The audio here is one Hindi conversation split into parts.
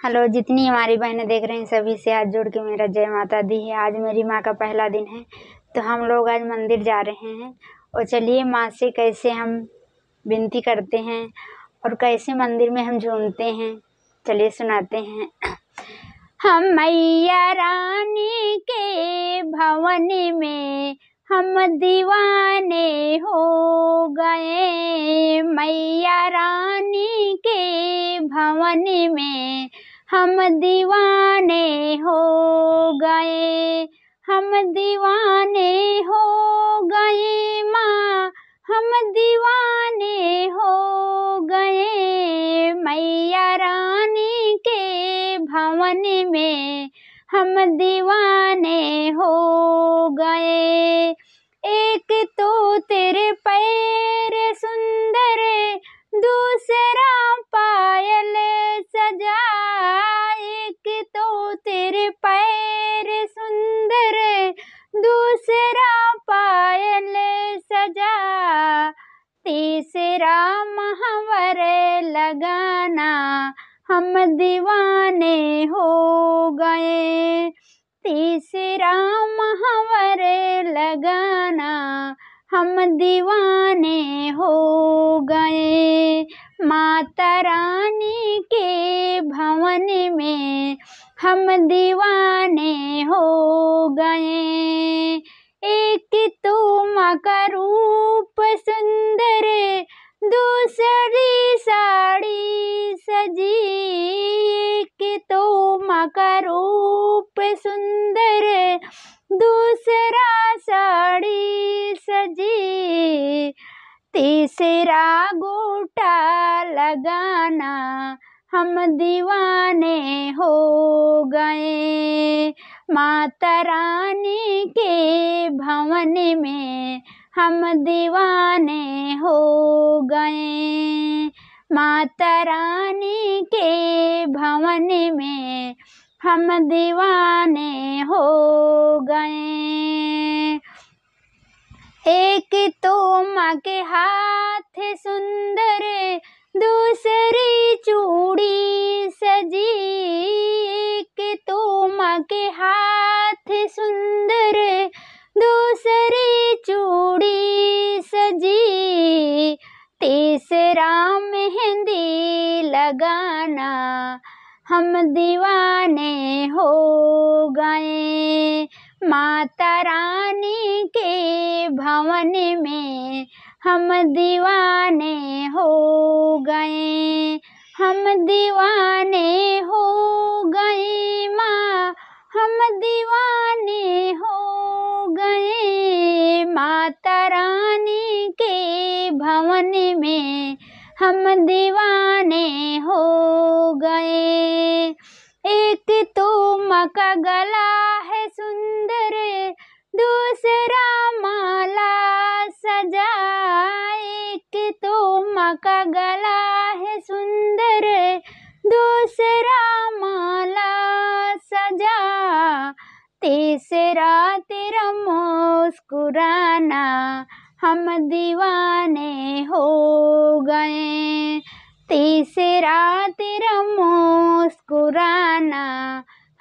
हेलो, जितनी हमारी बहनें देख रही हैं सभी से हाथ जोड़ के मेरा जय माता दी है। आज मेरी माँ का पहला दिन है तो हम लोग आज मंदिर जा रहे हैं। और चलिए माँ से कैसे हम विनती करते हैं और कैसे मंदिर में हम झूमते हैं, चलिए सुनाते हैं। हम मैया रानी के भवन में हम दीवाने हो गए। मैया रानी के भवन में हम दीवाने हो गए। हम दीवाने हो गए माँ, हम दीवाने हो गए। मैया रानी के भवन में हम दीवाने हो गए। एक तो तेरे पैर सुंदर, दूसरा पायल सजा। एक तो तेरे पैर सुंदर, दूसरा पायल सजा। तीसरा महावर लगाना हम दीवाने हो गए। तीसरा महावर लगाना हम दीवाने हो गए। माता रानी के भवन में हम दीवाने हो गए। एक तो माँ का रूप सुंदर, दूसरी साड़ी सजी। एक तो माँ का रूप सुंदर, दूसरा साड़ी सजी। तीसरा गोटा लगाना हम दीवाने हो गए। माता रानी के भवन में हम दीवाने हो गए। माता रानी के भवन में हम दीवाने हो गए। एक तो माँ के हाथ सुंदर, दूसरी चूड़ी सजी। एक तो माँ के हाथ सुंदर, दूसरी चूड़ी सजी। तीसरा मेहंदी लगाना हम दीवाने हो गए। माता रानी के भवन में हम दीवाने हो गए। हम दीवाने हो गए माँ, हम दीवाने हो गए। माता रानी के भवन में हम दीवाने हो गए। एक तो माँ का गला है सुंदर, दूसरा माला सजा। एक तो माँ का गला है सुंदर, दूसरा माला सजा। तीसरा तेरा मुस्कुराना हम दीवाने हो गए। तीसरा तेरा मुस्कुराना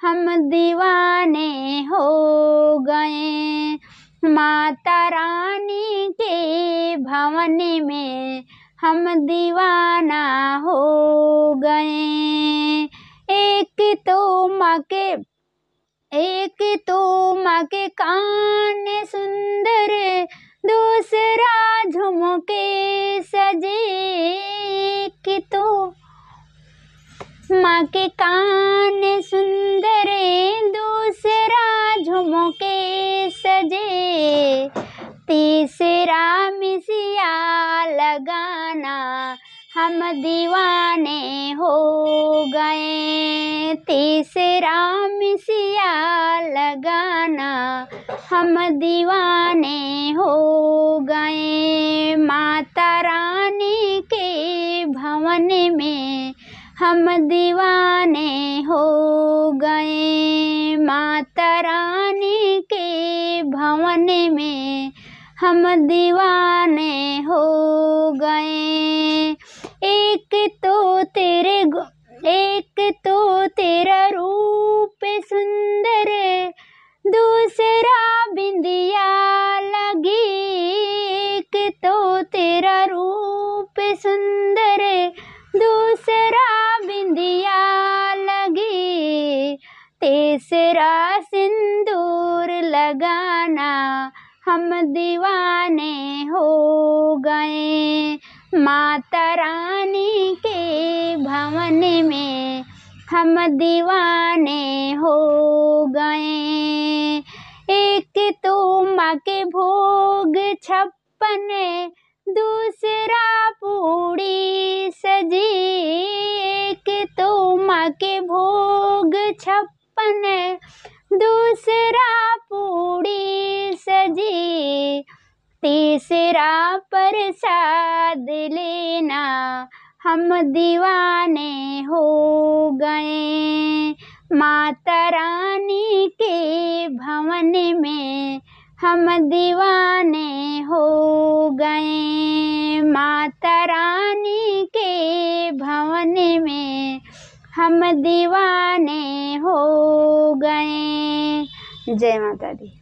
हम दीवाने हो गए। माता रानी के भवन में हम दीवाना हो गए। एक तो माँ के कान सुंदर, दूसरा झुमके सजे। एक तो माँ के कान सुंदर, दूसरा झुमके सजे। तीसरा मिसिया लगाना हम दीवाने हो गए। तीसरा मिसिया लगाना हम दीवाने हो गए। माता रानी के भवन में हम दीवाने हो गए। माता रानी के भवन में हम दीवाने हो गए। एक तो तेरे तीसरा सिंदूर लगाना हम दीवाने हो गए। माता रानी के भवन में हम दीवाने हो गए। एक तो माँ के भोग 56, दूसरा पूड़ी सजी। एक तो माँ के भोग 56, दूसरा पूड़ी सजी। तीसरा प्रसाद लेना हम दीवाने हो गए। माता रानी के भवन में हम दीवाने हो गए। माता रानी के भवन में हम दीवाने हो गए। जय माता दी।